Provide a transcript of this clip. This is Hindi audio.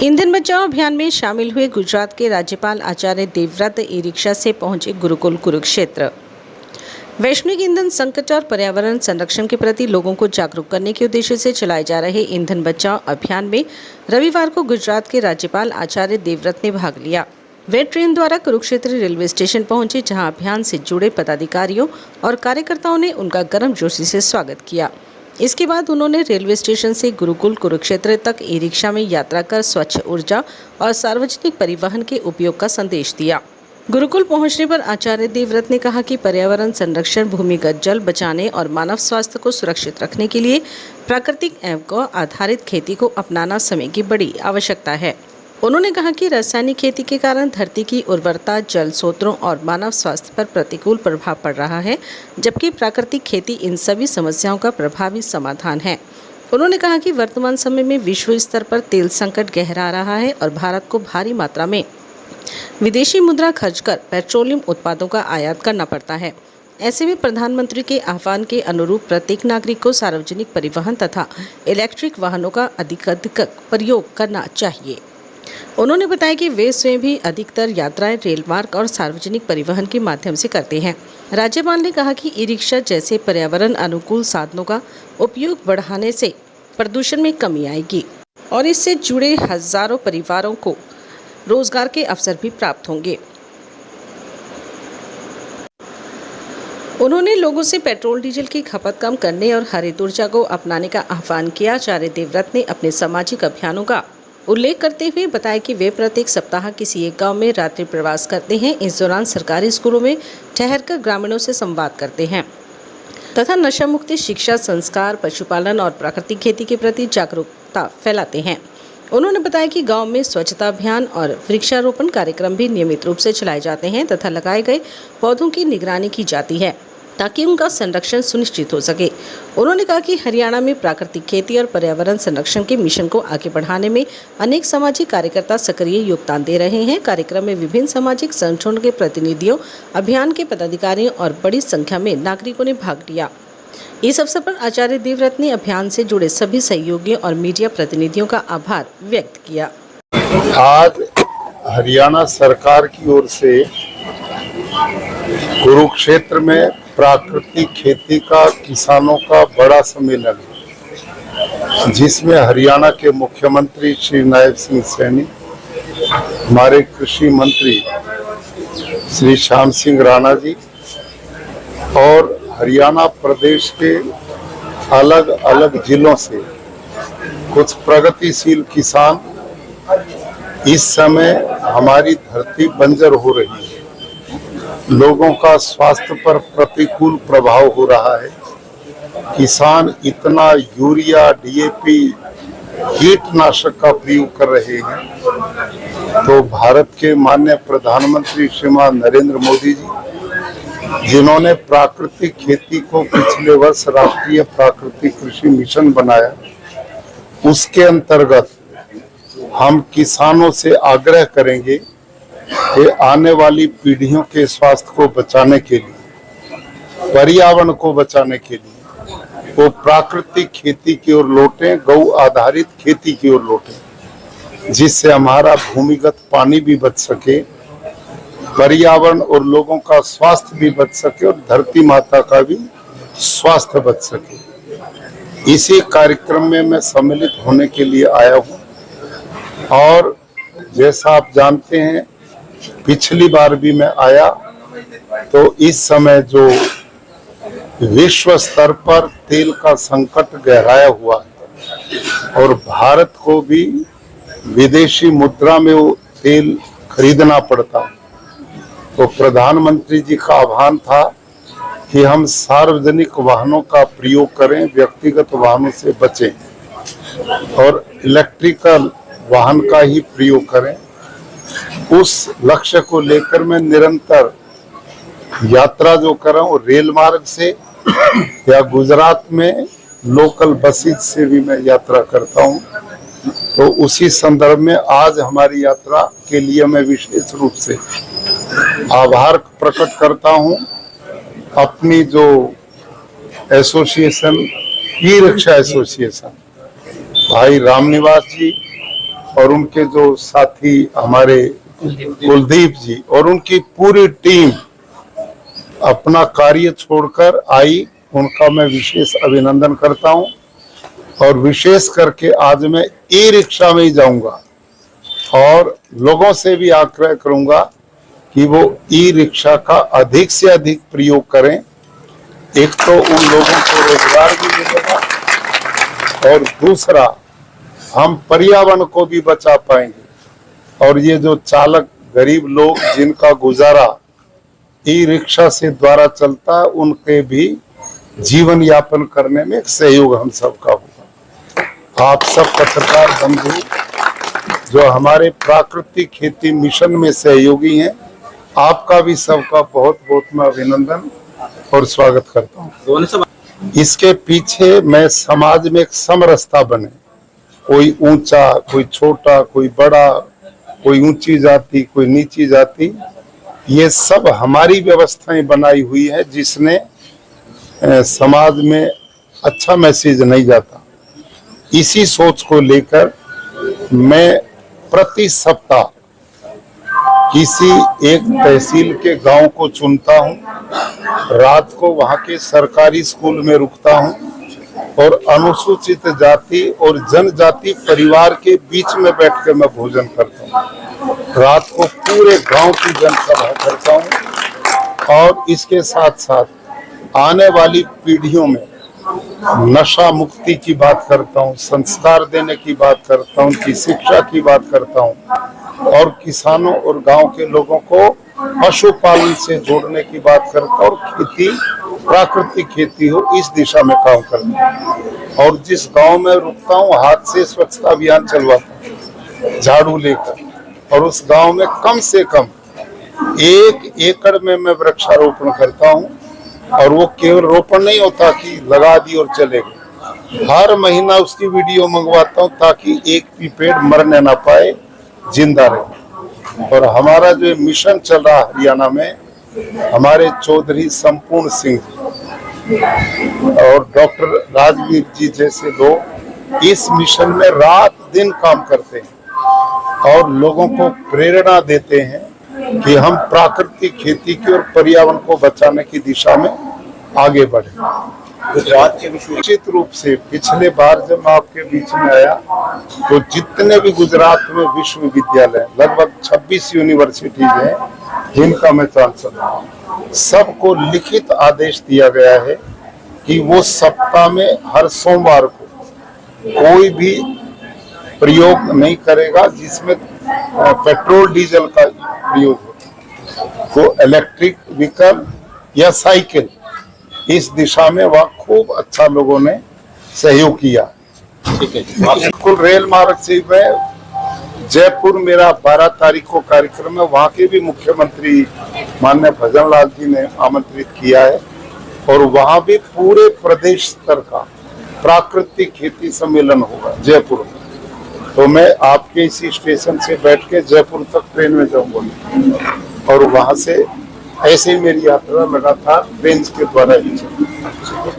ईंधन बचाओ अभियान में शामिल हुए गुजरात के राज्यपाल आचार्य देवव्रत ई रिक्शा से पहुंचे गुरुकुल कुरुक्षेत्र। वैश्विक ईंधन संकट और पर्यावरण संरक्षण के प्रति लोगों को जागरूक करने के उद्देश्य से चलाए जा रहे ईंधन बचाओ अभियान में रविवार को गुजरात के राज्यपाल आचार्य देवव्रत ने भाग लिया। वे ट्रेन द्वारा कुरुक्षेत्र रेलवे स्टेशन पहुंचे, जहां अभियान से जुड़े पदाधिकारियों और कार्यकर्ताओं ने उनका गर्मजोशी से स्वागत किया। इसके बाद उन्होंने रेलवे स्टेशन से गुरुकुल कुरुक्षेत्र तक ई रिक्शा में यात्रा कर स्वच्छ ऊर्जा और सार्वजनिक परिवहन के उपयोग का संदेश दिया। गुरुकुल पहुंचने पर आचार्य देवव्रत ने कहा कि पर्यावरण संरक्षण, भूमिगत जल बचाने और मानव स्वास्थ्य को सुरक्षित रखने के लिए प्राकृतिक एवं आधारित खेती को अपनाना समय की बड़ी आवश्यकता है। उन्होंने कहा कि रासायनिक खेती के कारण धरती की उर्वरता, जल स्रोतों और मानव स्वास्थ्य पर प्रतिकूल प्रभाव पड़ रहा है, जबकि प्राकृतिक खेती इन सभी समस्याओं का प्रभावी समाधान है। उन्होंने कहा कि वर्तमान समय में विश्व स्तर पर तेल संकट गहरा रहा है और भारत को भारी मात्रा में विदेशी मुद्रा खर्च कर पेट्रोलियम उत्पादों का आयात करना पड़ता है। ऐसे में प्रधानमंत्री के आह्वान के अनुरूप प्रत्येक नागरिक को सार्वजनिक परिवहन तथा इलेक्ट्रिक वाहनों का अधिक प्रयोग करना चाहिए। उन्होंने बताया कि वे स्वयं भी अधिकतर यात्राएं रेल मार्ग और सार्वजनिक परिवहन के माध्यम से करते हैं। राज्यपाल ने कहा कि ई रिक्शा जैसे पर्यावरण अनुकूल साधनों का उपयोग बढ़ाने से प्रदूषण में कमी आएगी और इससे जुड़े हजारों परिवारों को रोजगार के अवसर भी प्राप्त होंगे। उन्होंने लोगों से पेट्रोल डीजल की खपत कम करने और हरित ऊर्जा को अपनाने का आह्वान किया। आचार्य देवव्रत ने अपने सामाजिक अभियानों का उल्लेख करते हुए बताया कि वे प्रत्येक सप्ताह किसी एक गांव में रात्रि प्रवास करते हैं। इस दौरान सरकारी स्कूलों में ठहरकर ग्रामीणों से संवाद करते हैं तथा नशा मुक्ति शिक्षा, संस्कार, पशुपालन और प्राकृतिक खेती के प्रति जागरूकता फैलाते हैं। उन्होंने बताया कि गांव में स्वच्छता अभियान और वृक्षारोपण कार्यक्रम भी नियमित रूप से चलाए जाते हैं तथा लगाए गए पौधों की निगरानी की जाती है ताकि उनका संरक्षण सुनिश्चित हो सके। उन्होंने कहा कि हरियाणा में प्राकृतिक खेती और पर्यावरण संरक्षण के मिशन को आगे बढ़ाने में अनेक सामाजिक कार्यकर्ता सक्रिय योगदान दे रहे हैं। कार्यक्रम में विभिन्न सामाजिक संगठनों के प्रतिनिधियों, अभियान के पदाधिकारियों और बड़ी संख्या में नागरिकों ने भाग लिया। इस अवसर पर आचार्य देवव्रत ने अभियान से जुड़े सभी सहयोगियों और मीडिया प्रतिनिधियों का आभार व्यक्त किया। आज हरियाणा सरकार की ओर से कुरुक्षेत्र में प्राकृतिक खेती का किसानों का बड़ा सम्मेलन है, जिसमें हरियाणा के मुख्यमंत्री श्री नायब सिंह सैनी, हमारे कृषि मंत्री श्री श्याम सिंह राणा जी और हरियाणा प्रदेश के अलग अलग जिलों से कुछ प्रगतिशील किसान, इस समय हमारी धरती बंजर हो रही है, लोगों का स्वास्थ्य पर प्रतिकूल प्रभाव हो रहा है, किसान इतना यूरिया, डीएपी, कीटनाशक का प्रयोग कर रहे हैं, तो भारत के माननीय प्रधानमंत्री श्रीमान नरेंद्र मोदी जी, जिन्होंने प्राकृतिक खेती को पिछले वर्ष राष्ट्रीय प्राकृतिक कृषि मिशन बनाया, उसके अंतर्गत हम किसानों से आग्रह करेंगे कि आने वाली पीढ़ियों के स्वास्थ्य को बचाने के लिए, पर्यावरण को बचाने के लिए वो प्राकृतिक खेती की ओर लौटें, गौ आधारित खेती की ओर लौटें, जिससे हमारा भूमिगत पानी भी बच सके, पर्यावरण और लोगों का स्वास्थ्य भी बच सके और धरती माता का भी स्वास्थ्य बच सके। इसी कार्यक्रम में मैं सम्मिलित होने के लिए आया हूँ और जैसा आप जानते हैं, पिछली बार भी मैं आया तो इस समय जो विश्व स्तर पर तेल का संकट गहराया हुआ है और भारत को भी विदेशी मुद्रा में वो तेल खरीदना पड़ता है, तो प्रधानमंत्री जी का आह्वान था कि हम सार्वजनिक वाहनों का प्रयोग करें, व्यक्तिगत वाहनों से बचें और इलेक्ट्रिकल वाहन का ही प्रयोग करें। उस लक्ष्य को लेकर मैं निरंतर यात्रा जो कर रहा हूँ, रेल मार्ग से या गुजरात में लोकल बसेज से भी मैं यात्रा करता हूँ, तो उसी संदर्भ में आज हमारी यात्रा के लिए मैं विशेष रूप से आभार प्रकट करता हूँ अपनी जो एसोसिएशन, ई रिक्शा एसोसिएशन, भाई रामनिवास जी और उनके जो साथी हमारे कुलदीप जी और उनकी पूरी टीम अपना कार्य छोड़कर आई, उनका मैं विशेष अभिनंदन करता हूं। और विशेष करके आज मैं ई रिक्शा में ही जाऊंगा और लोगों से भी आग्रह करूंगा कि वो ई रिक्शा का अधिक से अधिक प्रयोग करें। एक तो उन लोगों को रोजगार भी मिलेगा और दूसरा हम पर्यावरण को भी बचा पाएंगे। और ये जो चालक गरीब लोग जिनका गुजारा ई रिक्शा से द्वारा चलता है, उनके भी जीवन यापन करने में एक सहयोग हम सबका होगा। आप सब पत्रकार बंधु जो हमारे प्राकृतिक खेती मिशन में सहयोगी हैं, आपका भी सबका बहुत बहुत मैं अभिनंदन और स्वागत करता हूँ। इसके पीछे मैं समाज में एक समरसता बने, कोई ऊंचा, कोई छोटा, कोई बड़ा, कोई ऊंची जाति, कोई नीची जाति, ये सब हमारी व्यवस्थाएं बनाई हुई है जिसने समाज में अच्छा मैसेज नहीं जाता। इसी सोच को लेकर मैं प्रति सप्ताह किसी एक तहसील के गांव को चुनता हूं, रात को वहां के सरकारी स्कूल में रुकता हूं और अनुसूचित जाति और जनजाति परिवार के बीच में बैठकर मैं भोजन करता हूं। रात को पूरे गांव की जनसभा करता हूं और इसके साथ साथ आने वाली पीढ़ियों में नशा मुक्ति की बात करता हूं, संस्कार देने की बात करता हूं, उनकी शिक्षा की बात करता हूं और किसानों और गांव के लोगों को पशुपालन से जोड़ने की बात करता हूं और खेती, प्राकृतिक खेती हो, इस दिशा में काम करता हूं। और जिस गांव में रुकता हूं हाथ से स्वच्छता अभियान चलवाता हूं झाड़ू लेकर, और उस गांव में कम से कम 1 एकड़ में मैं वृक्षारोपण करता हूं। और वो केवल रोपण नहीं होता कि लगा दी और चले गए, हर महीना उसकी वीडियो मंगवाता हूं ताकि एक भी पेड़ मरने ना पाए, जिंदा रहे। और हमारा जो मिशन चल रहा हरियाणा में, हमारे चौधरी संपूर्ण सिंह जी और डॉक्टर राजवीर जी जैसे लोग इस मिशन में रात दिन काम करते हैं और लोगों को प्रेरणा देते हैं कि हम प्राकृतिक खेती की और पर्यावरण को बचाने की दिशा में आगे बढ़े। गुजरात के निश्चित रूप से पिछले बार जब मैं आपके बीच में आया तो जितने भी गुजरात में विश्वविद्यालय, लगभग 26 यूनिवर्सिटीज हैं जिनका मैं चांसलर हूं, सबको लिखित आदेश दिया गया है कि वो सप्ताह में हर सोमवार को कोई भी प्रयोग नहीं करेगा जिसमें पेट्रोल डीजल का प्रयोग हो, वो इलेक्ट्रिक व्हीकल या साइकिल, इस दिशा में वह खूब अच्छा लोगों ने सहयोग किया। ठीक है, बिल्कुल रेल मार्ग से मैं जयपुर, मेरा 12 तारीख को कार्यक्रम है, वहाँ के भी मुख्यमंत्री माननीय भजन लाल जी ने आमंत्रित किया है और वहाँ भी पूरे प्रदेश स्तर का प्राकृतिक खेती सम्मेलन होगा जयपुर में। तो मैं आपके इसी स्टेशन से बैठ के जयपुर तक ट्रेन में जाऊंगा और वहां से ऐसे ही मेरी यात्रा लगातार ट्रेन के द्वारा ही चलेगी।